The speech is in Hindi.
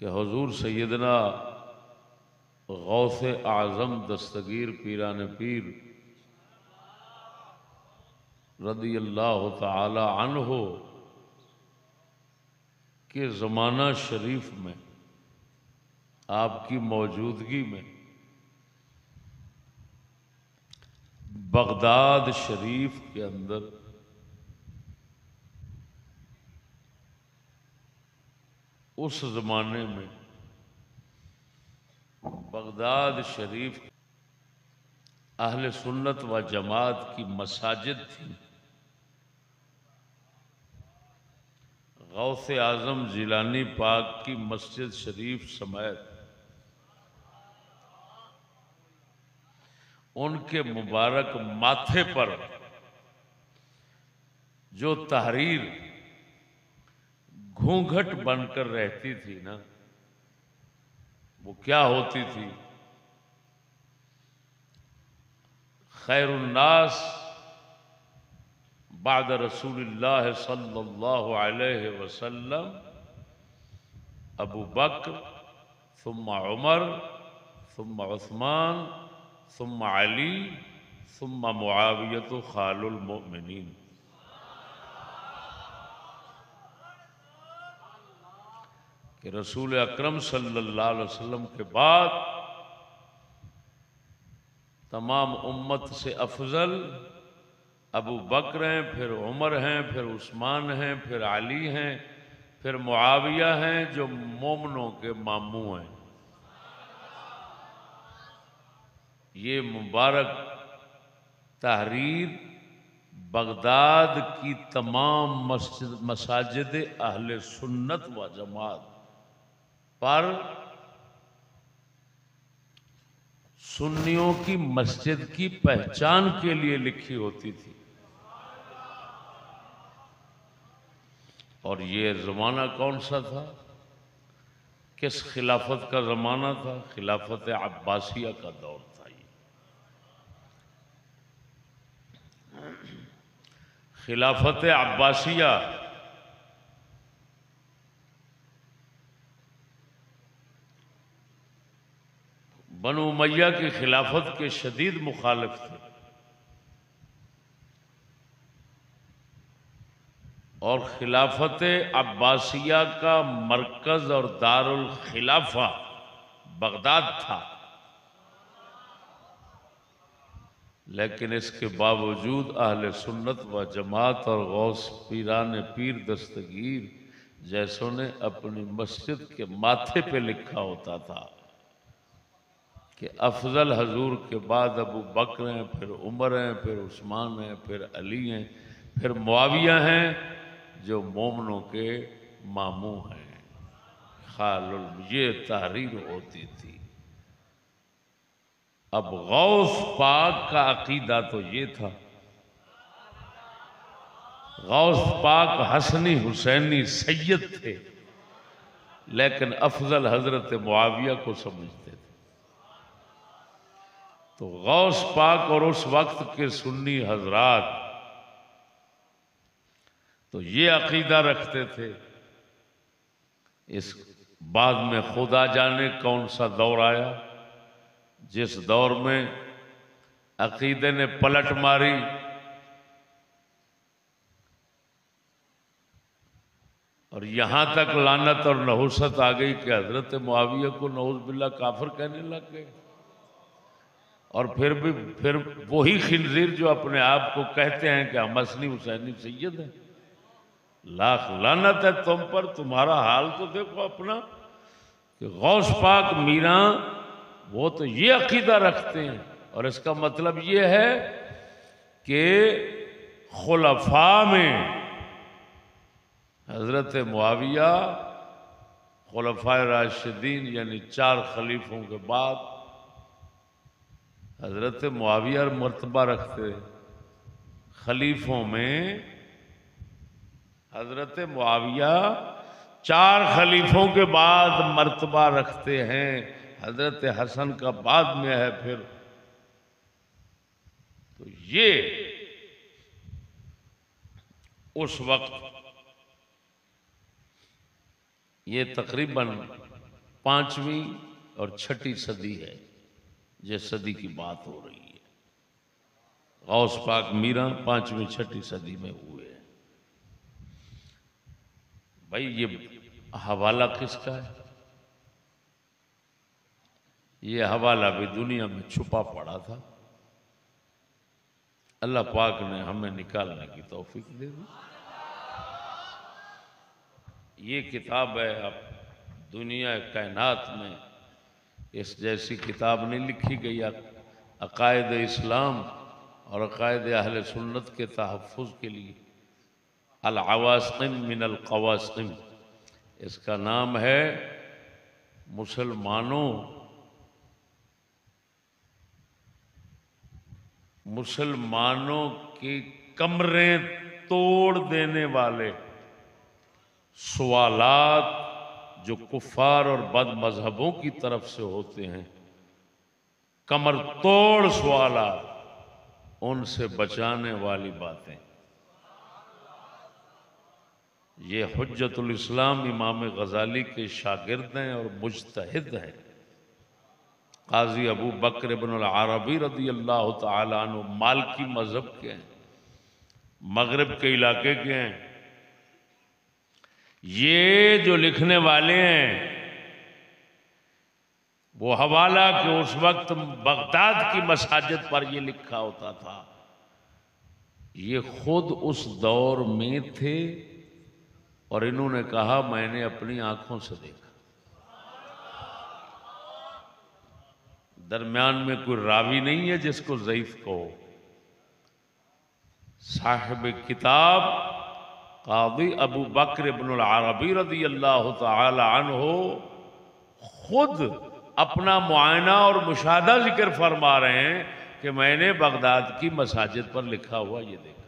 कि हुजूर सैयदना गौसे आज़म दस्तगीर पीरान पीर रदियल्लाहु ताला अन्हो के ज़माना शरीफ में आपकी मौजूदगी में बगदाद शरीफ के अंदर उस ज़माने में बगदाद शरीफ अहले सुन्नत व जमात की मसाजिद थी। गौसे आज़म जिलानी पाक की मस्जिद शरीफ समेत उनके मुबारक माथे पर जो तहरीर घूंघट बनकर रहती थी ना, वो क्या होती थी? खैरुन्नास बाद रसूलिल्लाह सल्लल्लाहु अलैहि वसल्लम अबू बकर सुम्मा उमर सुम्मा उस्मान सुम्मा अली सुम्मा मुआवियतु खालुल मोमिनीन। कि रसूल अकरम सल्लल्लाहु अलैहि वसल्लम के बाद तमाम उम्मत से अफजल अबू बकर हैं, फिर उमर हैं, फिर उस्मान हैं, फिर अली हैं, फिर मुआविया हैं जो मोमनों के मामू हैं। ये मुबारक तहरीर बगदाद की तमाम मसाजिद अहले सुन्नत व जमात पर सुन्नियों की मस्जिद की पहचान के लिए लिखी होती थी। और ये ज़माना कौन सा था? किस खिलाफत का ज़माना था? खिलाफत अब्बासिया का दौर था। ये खिलाफत अब्बासिया बनु उमय्या की खिलाफत के शदीद मुखालिफ थे और खिलाफत अब्बासिया का मरकज और दारुल खिलाफा बगदाद था। लेकिन इसके बावजूद अहले सुन्नत व जमात और गौस पीरान पीर दस्तगीर जैसों ने अपनी मस्जिद के माथे पे लिखा होता था कि अफजल हजूर के बाद अबू बकर हैं, फिर उमर हैं, फिर उस्मान हैं, फिर अली हैं, फिर मुआविया हैं जो मोमनों के मामू हैं। खालुल ये तहरीर होती थी। अब गौस पाक का अकीदा तो ये था, गौस पाक हसनी हुसैनी सैयद थे, लेकिन अफजल हजरत मुआविया को समझते थे। तो गौस पाक और उस वक्त के सुन्नी हजरात तो ये अकीदा रखते थे। इस बाद में खुदा जाने कौन सा दौर आया जिस दौर में अकीदे ने पलट मारी और यहां तक लानत और नहुसत आ गई कि हजरत मुआविया को नऊज़ बिल्लाह काफिर कहने लग गए। और फिर वही खिंजीर जो अपने आप को कहते हैं कि हम हसनी हुसैनी सैयद हैं। लाख लानत है तुम पर, तुम्हारा हाल तो देखो अपना कि गौस पाक मीरा वो तो ये अकीदा रखते हैं। और इसका मतलब ये है कि खुलफा में हजरत मुआविया खुलफाए राशिदीन यानी 4 खलीफों के बाद हजरत मुआविया मर्तबा रखते। खलीफों में हजरत मुआविया 4 खलीफों के बाद मर्तबा रखते हैं। हजरत हसन का बाद में है। फिर तो ये उस वक्त ये तकरीबन 5वीं और 6ठी सदी है, ये सदी की बात हो रही है। गौस पाक मीरा 5वीं 6ठी सदी में हुए हैं। भाई ये हवाला किसका है? ये हवाला भी दुनिया में छुपा पड़ा था, अल्लाह पाक ने हमें निकालने की तौफीक दे दी। ये किताब है, अब दुनिया कायनात में इस जैसी किताब नहीं लिखी गई। अकायद इस्लाम और अकायद अहले सुन्नत के तहफ़्फ़ुज़ के लिए अल अवासिम मिन अल क़वासिम, इसका नाम है मुसलमानों की कमरें तोड़ देने वाले सवालात जो कुफ़ार और बद मजहबों की तरफ से होते हैं, कमर तोड़ सवालात, उनसे बचाने वाली बातें। ये हुज्जतुल इस्लाम इमाम गज़ाली के शागिर्द हैं और मुज्तहिद हैं। काजी अबू बकर इब्न अल अरबी रज़ी अल्लाह तआला अन्हु मालिकी मज़हब के हैं, मगरिब के इलाके के हैं। ये जो लिखने वाले हैं वो हवाला के उस वक्त बगदाद की मसाजिद पर ये लिखा होता था। ये खुद उस दौर में थे और इन्होंने कहा मैंने अपनी आंखों से देखा। दरमियान में कोई रावी नहीं है जिसको ज़ईफ कहो। साहिब किताब कादी अबू बकर इब्न अल अरबी रज़ी अल्लाह तआला अन्हु खुद अपना मुआयना और मुशाहदा जिक्र फरमा रहे हैं कि मैंने बगदाद की मसाजिद पर लिखा हुआ ये देखा।